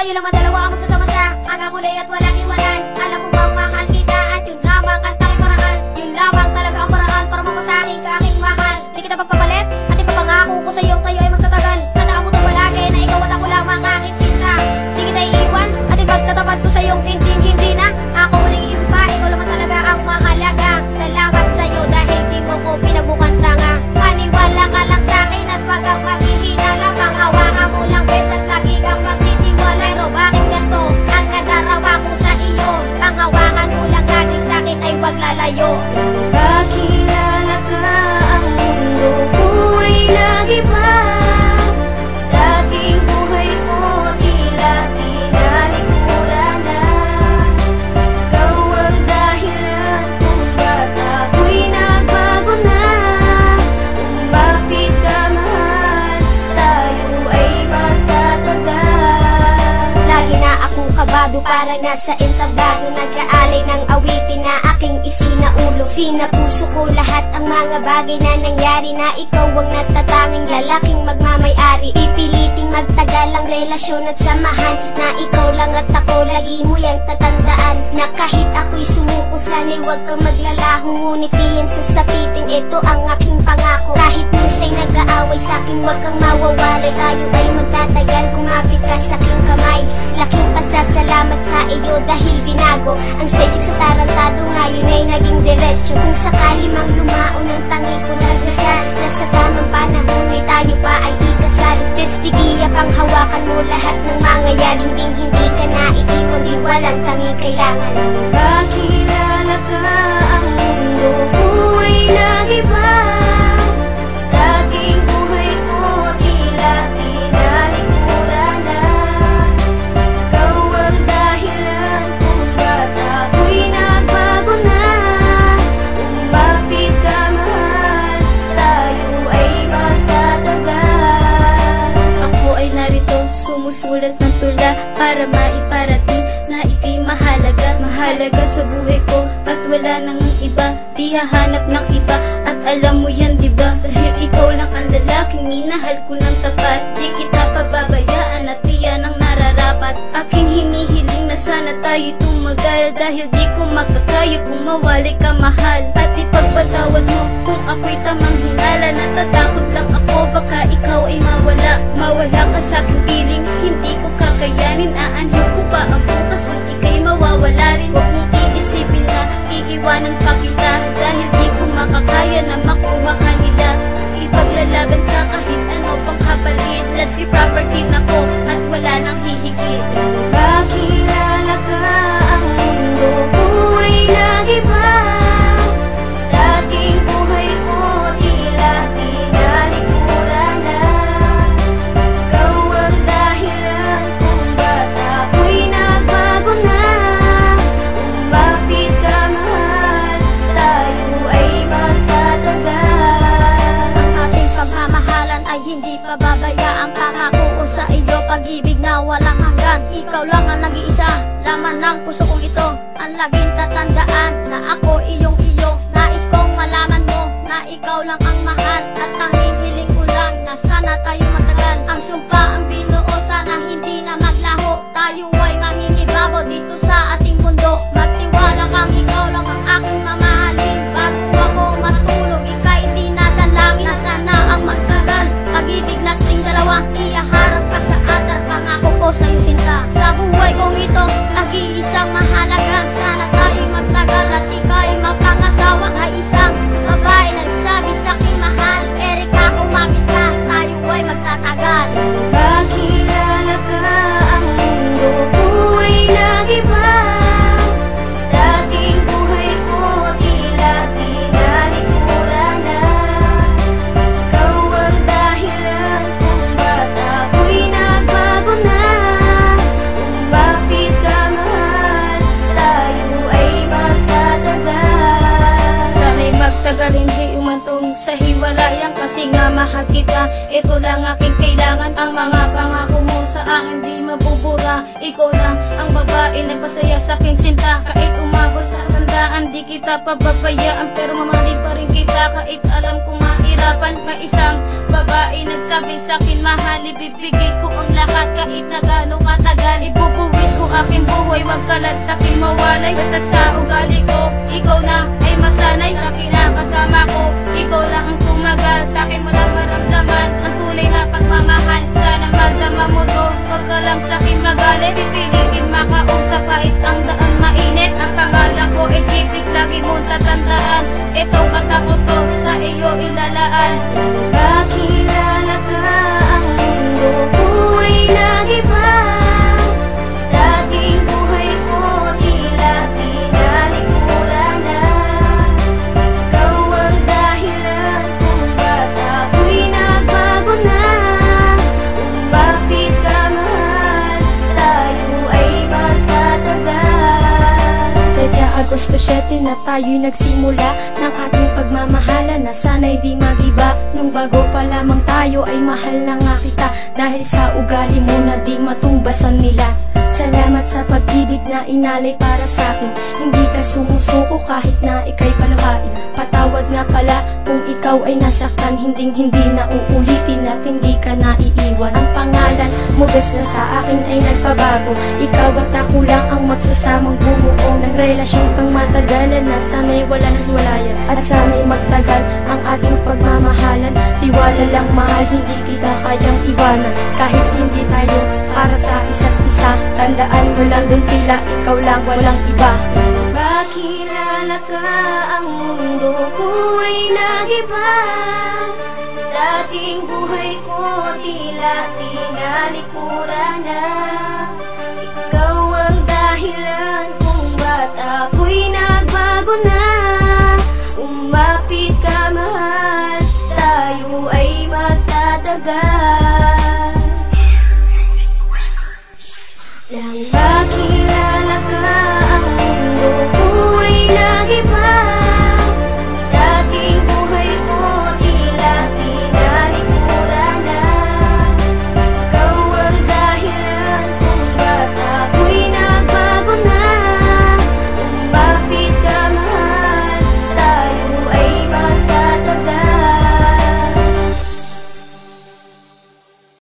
kayo lang dalawa ang magsasama sa hanggang huli at walang iwanan. Alam mo bang mahal kita at yun lamang ang tanging paraan. Yun lamang talaga ang paraan para mapasakin ka aking mahal. Di kita magpapalit at ipapangako ko sa iyo kayo ay magtatagal. Tandaan mo to palagi na ikaw at ako lamang aking sinta. Di kita iiwan at ipagtatapat ko sa iyong hindi na ako huling iba, ikaw naman talaga ang mahalaga. Salamat sa iyo dahil di mo ko pinagbukan tanga. Maniwala ka lang sa akin at wag kang maghihina lamang. Hawakan mo lang bes at lagi kang magtitiwala. Pero bakit ganito ang nadarawa ko sa iyo? Panghawakan mo lang lagi sa akin ay wag lalayo. Kakilala ka, ang mundo ko ay nag-iba. Dating buhay ko tila tinalikuran na. Ikaw ang dahilan kung ba't ako'y nagbago na. Bakit ka mahal, tayo ay magtatagal. Lagi na akong kabado, parang nasa entablado. Nag-aalay ng awitin na aking isinaulo. Sinapuso ko lahat ang mga bagay na nangyari. Na ikaw ang natatanging lalaking magmamay-ari. Pipiliting magtagal ang relasyon at samahan. Na ikaw lang at ako, lagi mo yang tatandaan. Na kahit ako'y sumuko, sana'y huwag kang maglalaho. Ngunit diyan sasapitin, ito ang aking pangako. Kahit minsa'y nag-aaway sa'kin, huwag kang mawawari. Tayo ay magtatagal, kumapit ka sa'king kamay. Laking pasasalamat sa iyo dahil binago ang sejik sa tarantado, ngayon ay naging diretso. Kung sakali mang lumaon ang tangi ko nagdasal, nasa tamang panahon ay tayo pa ay ikasal. Testigiya pang hawakan mo lahat ng mga yan. Hindi ka na iiwan, di walang tangi kailangan. Kakilala ka, ang mundo ko ay nag-iba. Dating buhay ko tila tinalikuran na. Ikaw ang dahilan kung ba't ako'y nagbago na. Bakit ka mahal, tayo ay magtatagal. Ako ay narito, sumusulat ng tula para maiparating na ika'y mahalaga. Mahalaga sa buhay ko at wala nang iba. Di hahanap ng iba at alam mo yan diba? Dahil ikaw lang ang lalaking minahal ko ng tapat. Di kita pababayaan at iyan ang nararapat. Aking hinihiling na sana tayo tumagal. Dahil di ko makakaya kung mawalay ka mahal. At ipagpatawad mo kung ako'y tamang hinala. Natatakot lang ako baka ikaw ay mawala. Mawala ka sa aking piling, hindi ko kakayanin. Aanhin ko pa ang bukas kung ika'y mawawala rin. Huwag mong iisipin na iiwanan pa kita. Dahil di ko makakaya na makuha ka nila. Ipaglalaban ka kahit ano pang kapalit. Let's keep property na ko at wala nang hihigit. Kakilala ka, ang mundo ko ay nag-iba. Dating buhay ko tila tinalikuran na. Ikaw ang dahilan kung ba't ako'y nagbago na. Bakit ka mahal, tayo ay magtatagal. Ang ating pagmamahalan ay hindi pababayaan. Pangako ko sa iyo, pag-ibig na walang hanggan. Ikaw lang ang nag-iisa, laman ng puso kong ito. Ang laging tatandaan na ako iyong iyo. Nais kong malaman mo na ikaw lang ang mahal. At tanging hiling ko lang na sana tayo matagal. Ang sumpa ang binuo, sana hindi na maglaho. Tayo ay mangingibabaw dito sa ating mundo. Magtiwala kang ikaw lang ang aking mamahalin. Bago ako matulog, ika'y dinadalangin na sana ang magtagal. Pag-ibig nating dalawa, iyaharap ka sa altar. Pangako ko sa'yo sinta, sa buhay kong ito, nag-iisang mahalaga. Sana tayo'y magtagal at ika'y mapangasawa. Ay isang babae nagsabi sa'king mahal. Erika, kumapit ka, tayo ay magtatagal. Kakilala ka, ang Ikaw lang ang babae nagpasaya sa aking sinta. Kahit umabot sa katandaan, di kita pababayaan, pero mamahalin pa rin kita kahit alam kong mahirapan. May isang babae nagsabi sa akin, mahal, ibibigay ko ang lahat kahit na gaano katagal. Ibubuwis ko aking buhay, wag ka lang sa akin mawalay. Basta't sa ugali ko, ikaw na ay masanay. Sa kinakasama ko, ikaw lang ang tumagal. Sa akin mo lang maramdaman ang tunay na pagmamahal. Sana madama mo to, wag ka lang sa akin magalit. Pipilitin makausap kahit ang daan mainit. Ang pangalan ko ay Jipit, lagi mong tatandaan. Itong kata ko to, sa iyo ilalaan. Kakilala ka, ang mundo ko ay nagiba. Dating buhay ko tila tinalikuran na. Ikaw ang dahilan kung ba't ako'y nagbago na. Umapit ka mahal, tayo ay magtatagal. Petsa Agosto 7 na tayo'y nagsimula ng ating pagmamahalan na sana'y di magiba. Nung bago pa lamang tayo ay mahal na nga kita, dahil sa ugali mo na di matumbasan nila. Salamat sa pag-ibig na inalay para sa akin. Hindi ka sumusuko kahit na ika'y paluhain. Patawad nga pala kung ikaw ay nasaktan. Hindi na uulitin at hindi ka naiiwan. Ang pangalan mo gas na sa akin ay nagpabago. Ikaw at ako lang ang magsasamang bumuo ng relasyon pang matagalan na sana'y wala nang hiwalayan. At sana'y magtagal ang ating pagmamahalan. Tiwala lang mahal, hindi kita kayang iwanan. Kahit hindi tayo para sa isa't isa, tandaan mo lang dun tila ikaw lang, walang iba. Bakilala ka, ang mundo ko ay nagiba. Dating buhay ko tila tinalikuran na. Ikaw ang dahilan kung ba't ako'y nagbago na. Umapit ka mahal, tayo ay magtatagal. Nang makilala ka,